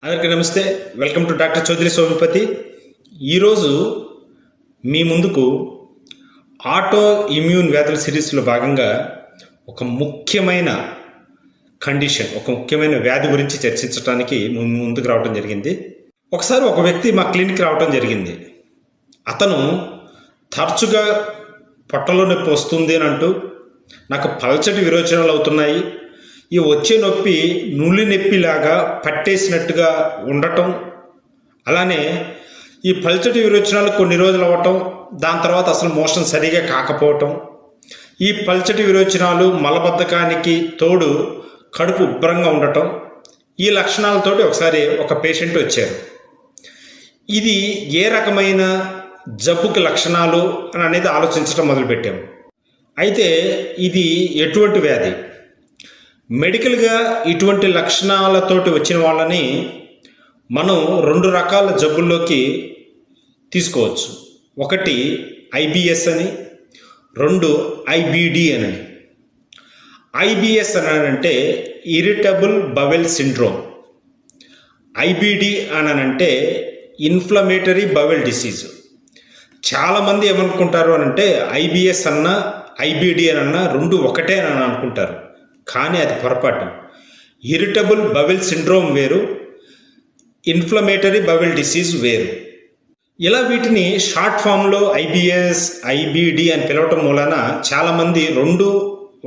అందరికీ నమస్తే. Welcome to doctor Chowdary Somipathi. ఈరోజు మీ ముందుకు ఆటో ఇమ్యూన్ వ్యాధుల సిరీస్లో భాగంగా ఒక ముఖ్యమైన వ్యాధి గురించి చర్చించడానికి ముందుకు రావడం జరిగింది. ఒకసారి ఒక వ్యక్తి మా క్లినిక్ రావడం జరిగింది. అతను తరచుగా పొట్టలో నొప్పి వస్తుంది అని అంటూ, నాకు పల్చటి విరోచనాలు అవుతున్నాయి, ఈ వచ్చే నొప్పి నులి నొప్పిలాగా పట్టేసినట్టుగా ఉండటం, అలానే ఈ పల్చటి విరోచనాలు కొన్ని రోజులు అవ్వటం, దాని తర్వాత అసలు మోషన్ సరిగా కాకపోవటం, ఈ పల్చటి విరోచనాలు మలబద్ధకానికి తోడు కడుపు ఉబ్బరంగా ఉండటం, ఈ లక్షణాలతోటి ఒకసారి ఒక పేషెంట్ వచ్చారు. ఇది ఏ రకమైన జబ్బుకి లక్షణాలు అని అనేది ఆలోచించడం మొదలుపెట్టాము. అయితే ఇది ఎటువంటి వ్యాధి? మెడికల్గా ఇటువంటి లక్షణాలతోటి వచ్చిన వాళ్ళని మనం రెండు రకాల జబ్బుల్లోకి తీసుకోవచ్చు. ఒకటి ఐబిఎస్ అని, రెండు ఐబిడి అని. ఐబిఎస్ అంటే ఇరిటబుల్ బవెల్ సిండ్రోమ్, ఐబిడి అంటే ఇన్ఫ్లమేటరీ బవెల్ డిసీజ్. చాలామంది ఏమనుకుంటారు అని అంటే ఐబిఎస్ అన్నా ఐబిడి అన్నా రెండు ఒకటే అని అనుకుంటారు. కానీ అది పొరపాటు. ఇరిటబుల్ బవెల్ సిండ్రోమ్ వేరు, ఇన్ఫ్లమేటరీ బవెల్ డిసీజ్ వేరు. ఇలా వీటిని షార్ట్ ఫామ్లో ఐబిఎస్ ఐబిడి అని పిలవటం మూలాన చాలామంది రెండు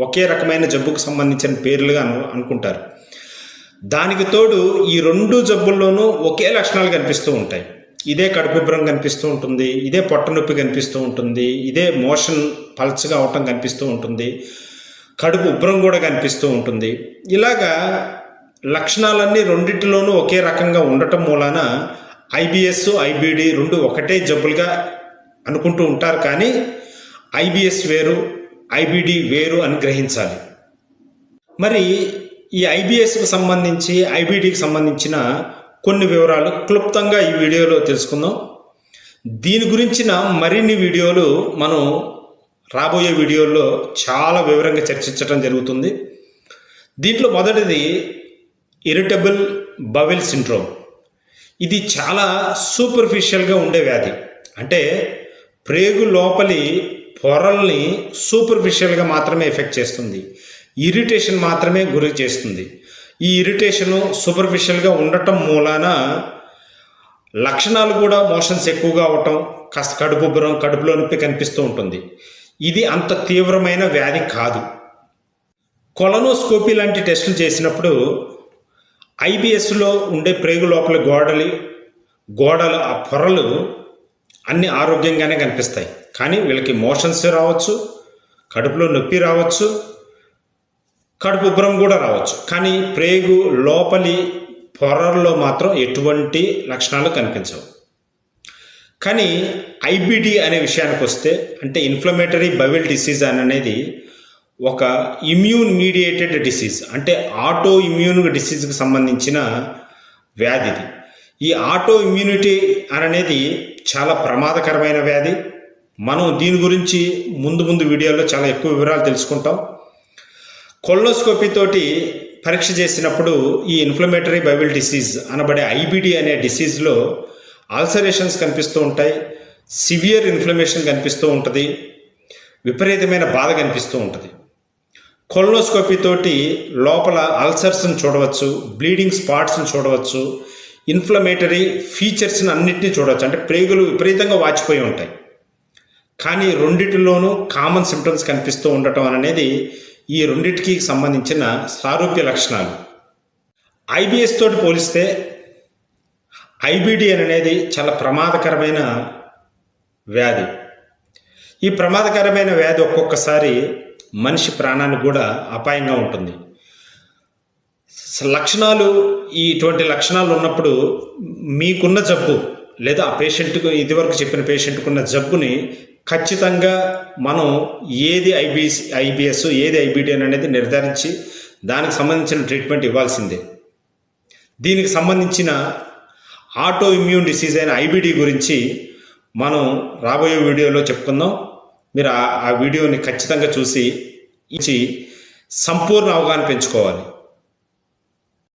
ఒకే రకమైన జబ్బుకు సంబంధించిన పేర్లుగా అనుకుంటారు. దానికి తోడు ఈ రెండు జబ్బుల్లోనూ ఒకే లక్షణాలు కనిపిస్తూ ఉంటాయి. ఇదే కడుపుబ్బరం కనిపిస్తూ ఉంటుంది, ఇదే పొట్ట నొప్పి కనిపిస్తూ ఉంటుంది, ఇదే మోషన్ పల్చగా అవటం కనిపిస్తూ ఉంటుంది, కడుపు ఉబ్బరం కూడా కనిపిస్తూ ఉంటుంది. ఇలాగా లక్షణాలన్నీ రెండింటిలోనూ ఒకే రకంగా ఉండటం మూలాన ఐబిఎస్ ఐబిడి రెండు ఒకటే జబ్బులుగా అనుకుంటూ ఉంటారు. కానీ ఐబిఎస్ వేరు, ఐబిడి వేరు అని గ్రహించాలి. మరి ఈ ఐబిఎస్కి సంబంధించి ఐబిడికి సంబంధించిన కొన్ని వివరాలు క్లుప్తంగా ఈ వీడియోలో తెలుసుకుందాం. దీని గురించిన మరిన్ని వీడియోలు మనం రాబోయే వీడియోల్లో చాలా వివరంగా చర్చించడం జరుగుతుంది. దీంట్లో మొదటిది ఇరిటబుల్ బవెల్ సిండ్రోమ్. ఇది చాలా సూపర్ఫిషియల్గా ఉండే వ్యాధి. అంటే ప్రేగు లోపలి పొరల్ని సూపర్ఫిషియల్గా మాత్రమే ఎఫెక్ట్ చేస్తుంది, ఇరిటేషన్ మాత్రమే గురి చేస్తుంది. ఈ ఇరిటేషను సూపర్ఫిషియల్గా ఉండటం మూలాన లక్షణాలు కూడా మోషన్స్ ఎక్కువగా అవటం, కాస్త కడుపు ఉబ్బరం, కడుపులో నొప్పి కనిపిస్తూ ఉంటుంది. ఇది అంత తీవ్రమైన వ్యాధి కాదు. కొలనోస్కోపీ లాంటి టెస్టులు చేసినప్పుడు ఐబిఎస్లో ఉండే ప్రేగు లోపల గోడలు ఆ పొరలు అన్ని ఆరోగ్యంగానే కనిపిస్తాయి. కానీ వీళ్ళకి మోషన్స్ రావచ్చు, కడుపులో నొప్పి రావచ్చు, కడుపు ఉబ్బరం కూడా రావచ్చు. కానీ ప్రేగు లోపలి పొరల్లో మాత్రం ఎటువంటి లక్షణాలు కనిపించవు. కానీ ఐబిడి అనే విషయానికి వస్తే, అంటే ఇన్ఫ్లమేటరీ బవెల్ డిసీజ్ అనేది ఒక ఇమ్యూన్ మీడియేటెడ్ డిసీజ్, అంటే ఆటో ఇమ్యూన్ డిసీజ్కి సంబంధించిన వ్యాధిది. ఈ ఆటో ఇమ్యూనిటీ అనేది చాలా ప్రమాదకరమైన వ్యాధి. మనం దీని గురించి ముందు వీడియోలో చాలా ఎక్కువ వివరాలు తెలుసుకుంటాం. కొలనోస్కోపీ తోటి పరీక్ష చేసినప్పుడు ఈ ఇన్ఫ్లమేటరీ బవెల్ డిసీజ్ అనబడే ఐబిడి అనే డిసీజ్లో అల్సరేషన్స్ కనిపిస్తూ ఉంటాయి, సివియర్ ఇన్ఫ్లమేషన్ కనిపిస్తూ ఉంటుంది, విపరీతమైన బాధ కనిపిస్తూ ఉంటుంది. కొలనోస్కోపీ తోటి లోపల అల్సర్స్ని చూడవచ్చు, బ్లీడింగ్ స్పాట్స్ని చూడవచ్చు, ఇన్ఫ్లమేటరీ ఫీచర్స్ని అన్నింటినీ చూడవచ్చు. అంటే ప్రేగులు విపరీతంగా వాచిపోయి ఉంటాయి. కానీ రెండిటిలోనూ కామన్ సిమ్టమ్స్ కనిపిస్తూ ఉండటం అనేది ఈ రెండింటికి సంబంధించిన సారూప్య లక్షణాలు. ఐబిఎస్ తోటి పోలిస్తే ఐబిడి అనేది చాలా ప్రమాదకరమైన వ్యాధి. ఈ ప్రమాదకరమైన వ్యాధి ఒక్కొక్కసారి మనిషి ప్రాణానికి కూడా అపాయంగా ఉంటుంది. ఇటువంటి లక్షణాలు ఉన్నప్పుడు మీకున్న జబ్బు లేదా ఆ పేషెంట్కు ఇదివరకు చెప్పిన పేషెంట్కున్న జబ్బుని ఖచ్చితంగా మనం ఏది ఐబిఎస్ ఏది ఐబిడి అనేది నిర్ధారించి దానికి సంబంధించిన ట్రీట్మెంట్ ఇవ్వాల్సిందే. దీనికి సంబంధించిన ఆటో ఇమ్యూన్ డిసీజ్ అయిన ఐబిడి గురించి మనం రాబోయే వీడియోలో చెప్పుకుందాం. మీరు ఆ వీడియోని ఖచ్చితంగా చూసి సంపూర్ణ అవగాహన పెంచుకోవాలి.